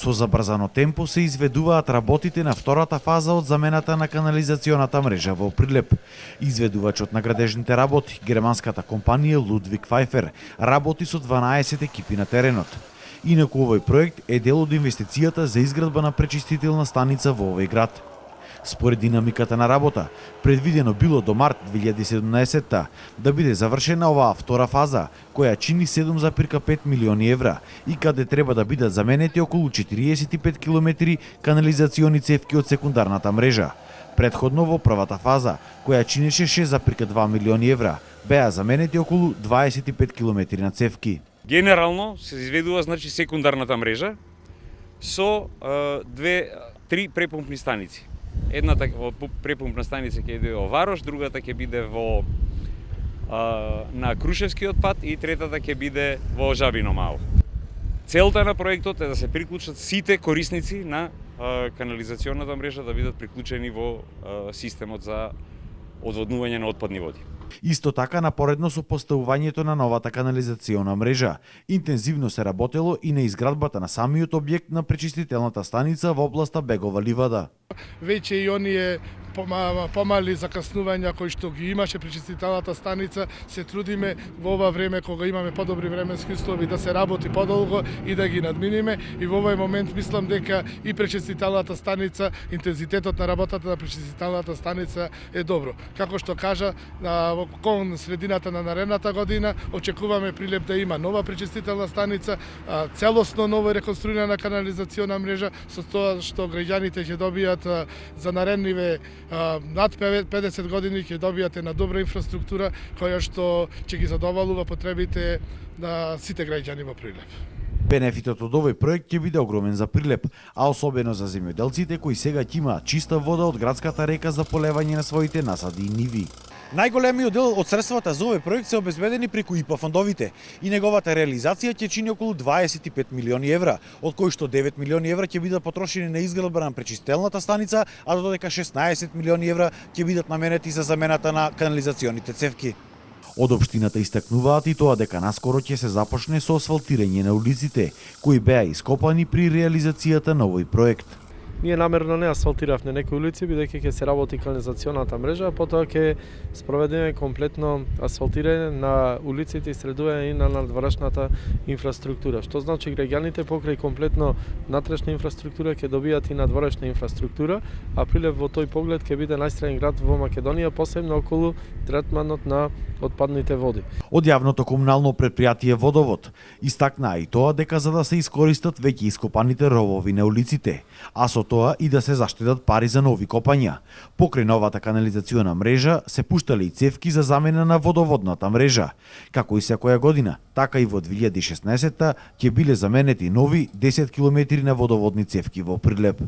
Со забрзано темпо се изведуваат работите на втората фаза од замената на канализационата мрежа во Прилеп. Изведувачот на градежните работи, германската компанија Ludwig Pfeiffer, работи со 12 екипи на теренот. Инаку овој проект е дел од инвестицијата за изградба на пречистителна станица во овој град. Според динамиката на работа, предвидено било до март 2017 да биде завршена оваа втора фаза, која чини 7,5 милиони евра и каде треба да бидат заменети околу 45 километри канализациони цевки од секундарната мрежа. Предходно во првата фаза, која чинеше 6,2 милиони евра, беа заменети околу 25 километри на цевки. Генерално се изведува секундарната мрежа со три препумпни станици. Едната препумпна станица ќе биде во Варош, другата ќе биде на Крушевскиот пат и третата ќе биде во Жабино мало. Целта на проектот е да се приклучат сите корисници на канализационната мрежа да бидат приклучени во системот за одводнување на отпадни води. Исто така, напоредно со поставувањето на новата канализациона мрежа, интензивно се работело и на изградбата на самиот објект на пречистителната станица во областа Бегова ливада. Веќе и оние помали закаснувања кои што ги имаше пречистителната станица, се трудиме во ова време кога имаме подобри временски услови да се работи подолго и да ги надминиме, и во овој момент мислам дека и пречистителната станица, интензитетот на работата на пречистителната станица е добро. Како што кажа, кон средината на наредната година очекуваме Прилеп да има нова пречистителна станица, целосно нова реконструирана канализациона мрежа, со тоа што граѓаните ќе добијат за наредниве над 50 години ќе добијате на добра инфраструктура која што ќе ги задоволува потребите на сите граѓани во Прилеп. Бенефитот од овој проект ќе биде огромен за Прилеп, а особено за земјоделците кои сега ќе имаат чиста вода од градската река за полевање на своите насади и ниви. Најголемиот дел од средствата за овој проект се обезбедени преку ИПА фондовите и неговата реализација ќе чини околу 25 милиони евра, од кои што 9 милиони евра ќе бидат потрошени на изградба на пречистителната станица, а додека 16 милиони евра ќе бидат наменети за замената на канализационите цевки. Од општината истакнуваат и тоа дека наскоро ќе се започне со асфалтирање на улиците, кои беа ископани при реализацијата на овој проект. Ние намерно не асфалтиравме некои улици, бидејќи ќе се работи канализационата мрежа, а потоа ќе спроведеме комплетно асфалтирање на улиците и средување и на надворешната инфраструктура. Што значи граѓаните покрај комплетно натрешна инфраструктура ќе добијат и надворешна инфраструктура, а Прилеп во тој поглед ќе биде најстроен град во Македонија, посебно околу третманот на отпадните води. Од јавното комунално претпријатие Водовод истакнаа и тоа дека за да се искористат веќе ископаните ровови на улиците, а со тоа и да се заштедат пари за нови копања. Покрај новата канализациона мрежа се пуштале и цевки за замена на водоводната мрежа. Како и секоја година, така и во 2016 ќе биле заменети нови 10 километри на водоводни цевки во Прилеп.